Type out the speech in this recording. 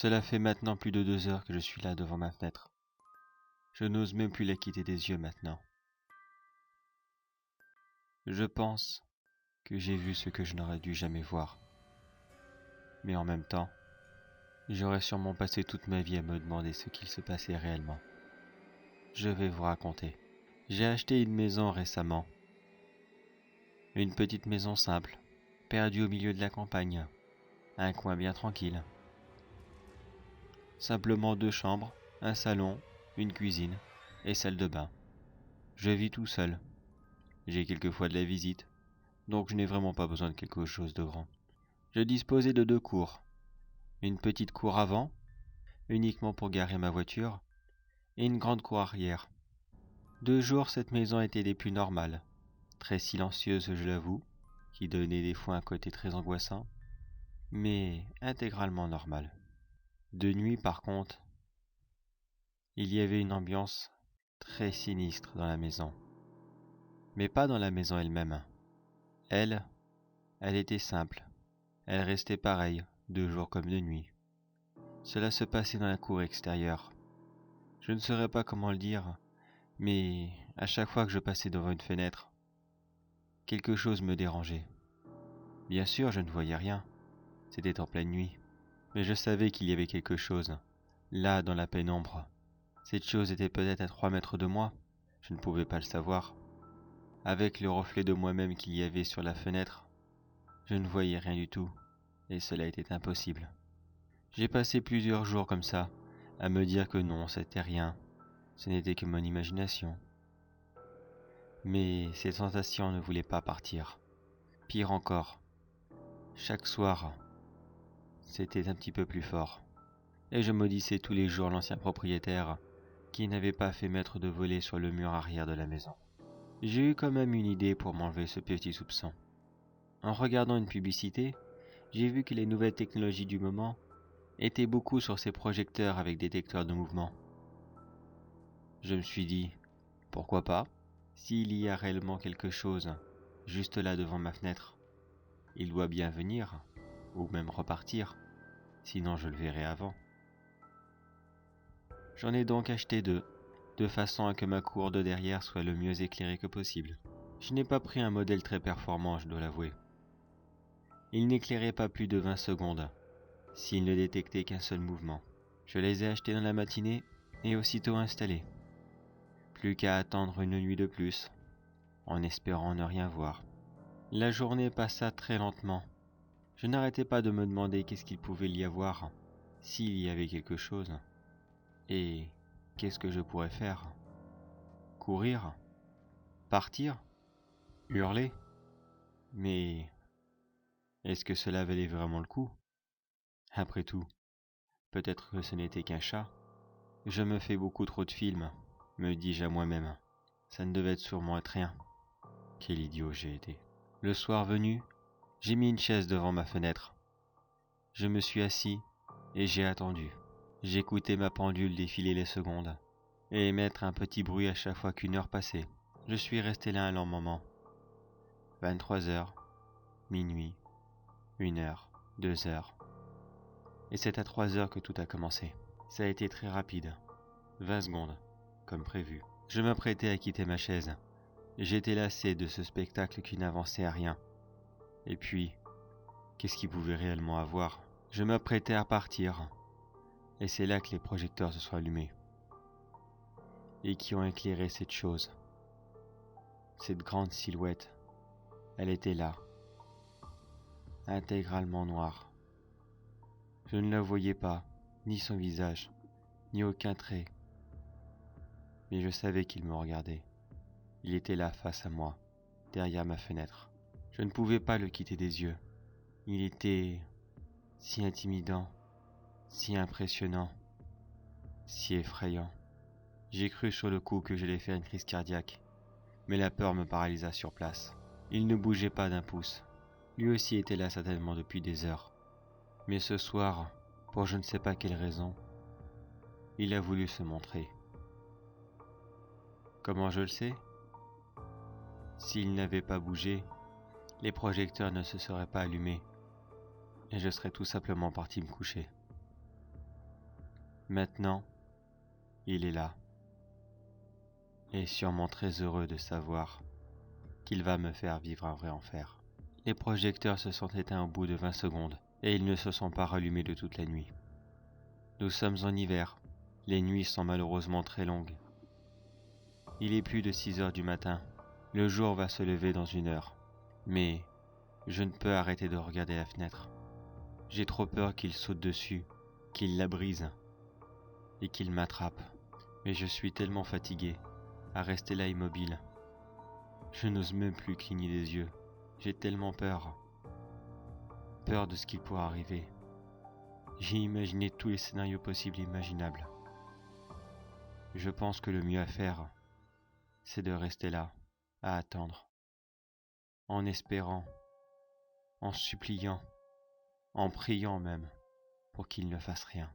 Cela fait maintenant plus de 2 heures que je suis là devant ma fenêtre. Je n'ose même plus la quitter des yeux maintenant. Je pense que j'ai vu ce que je n'aurais dû jamais voir. Mais en même temps, j'aurais sûrement passé toute ma vie à me demander ce qu'il se passait réellement. Je vais vous raconter. J'ai acheté une maison récemment. Une petite maison simple, perdue au milieu de la campagne. Un coin bien tranquille. Simplement 2 chambres, un salon, une cuisine et salle de bain. Je vis tout seul. J'ai quelquefois de la visite, donc je n'ai vraiment pas besoin de quelque chose de grand. Je disposais de 2 cours. Une petite cour avant, uniquement pour garer ma voiture, et une grande cour arrière. De jour, cette maison était des plus normales. Très silencieuse, je l'avoue, qui donnait des fois un côté très angoissant, mais intégralement normale. De nuit, par contre, il y avait une ambiance très sinistre dans la maison. Mais pas dans la maison elle-même. Elle, elle était simple. Elle restait pareille, de jour comme de nuit. Cela se passait dans la cour extérieure. Je ne saurais pas comment le dire, mais à chaque fois que je passais devant une fenêtre, quelque chose me dérangeait. Bien sûr, je ne voyais rien. C'était en pleine nuit. Mais je savais qu'il y avait quelque chose, là, dans la pénombre. Cette chose était peut-être à 3 mètres de moi. Je ne pouvais pas le savoir. Avec le reflet de moi-même qu'il y avait sur la fenêtre, je ne voyais rien du tout, et cela était impossible. J'ai passé plusieurs jours comme ça, à me dire que non, c'était rien, ce n'était que mon imagination. Mais cette sensation ne voulait pas partir. Pire encore, chaque soir, c'était un petit peu plus fort. Et je maudissais tous les jours l'ancien propriétaire qui n'avait pas fait mettre de volet sur le mur arrière de la maison. J'ai eu quand même une idée pour m'enlever ce petit soupçon. En regardant une publicité, j'ai vu que les nouvelles technologies du moment étaient beaucoup sur ces projecteurs avec détecteurs de mouvement. Je me suis dit, pourquoi pas? S'il y a réellement quelque chose juste là devant ma fenêtre, il doit bien venir, ou même repartir, sinon je le verrai avant. J'en ai donc acheté 2, de façon à que ma cour de derrière soit le mieux éclairée que possible. Je n'ai pas pris un modèle très performant, je dois l'avouer. Il n'éclairait pas plus de 20 secondes, s'il ne détectait qu'un seul mouvement. Je les ai achetés dans la matinée et aussitôt installés. Plus qu'à attendre une nuit de plus, en espérant ne rien voir. La journée passa très lentement. Je n'arrêtais pas de me demander qu'est-ce qu'il pouvait y avoir, s'il y avait quelque chose. Et qu'est-ce que je pourrais faire? Courir? Partir? Hurler? Mais est-ce que cela valait vraiment le coup? Après tout, peut-être que ce n'était qu'un chat. Je me fais beaucoup trop de films, me dis-je à moi-même. Ça ne devait sûrement être rien. Quel idiot j'ai été. Le soir venu, j'ai mis une chaise devant ma fenêtre. Je me suis assis et j'ai attendu. J'écoutais ma pendule défiler les secondes et émettre un petit bruit à chaque fois qu'une heure passait. Je suis resté là un long moment. 23 heures, minuit, 1 heure, 2 heures. Et c'est à 3 heures que tout a commencé. Ça a été très rapide. 20 secondes, comme prévu. Je m'apprêtais à quitter ma chaise. J'étais lassé de ce spectacle qui n'avançait à rien. Et puis, qu'est-ce qu'il pouvait réellement avoir? Je m'apprêtais à partir. Et c'est là que les projecteurs se sont allumés. Et qui ont éclairé cette chose. Cette grande silhouette. Elle était là. Intégralement noire. Je ne la voyais pas, ni son visage, ni aucun trait. Mais je savais qu'il me regardait. Il était là face à moi, derrière ma fenêtre. Je ne pouvais pas le quitter des yeux. Il était si intimidant, si impressionnant, si effrayant. J'ai cru sur le coup que j'allais faire une crise cardiaque, mais la peur me paralysa sur place. Il ne bougeait pas d'un pouce. Lui aussi était là certainement depuis des heures. Mais ce soir, pour je ne sais pas quelle raison, il a voulu se montrer. Comment je le sais? S'il n'avait pas bougé, les projecteurs ne se seraient pas allumés, et je serais tout simplement parti me coucher. Maintenant, il est là, et sûrement très heureux de savoir qu'il va me faire vivre un vrai enfer. Les projecteurs se sont éteints au bout de 20 secondes, et ils ne se sont pas rallumés de toute la nuit. Nous sommes en hiver, les nuits sont malheureusement très longues. Il est plus de 6 heures du matin, le jour va se lever dans 1 heure, mais je ne peux arrêter de regarder la fenêtre. J'ai trop peur qu'il saute dessus, qu'il la brise, et qu'il m'attrape. Mais je suis tellement fatigué à rester là immobile. Je n'ose même plus cligner des yeux. J'ai tellement peur. Peur de ce qui pourrait arriver. J'ai imaginé tous les scénarios possibles et imaginables. Je pense que le mieux à faire, c'est de rester là, à attendre, en espérant, en suppliant, en priant même, pour qu'il ne fasse rien.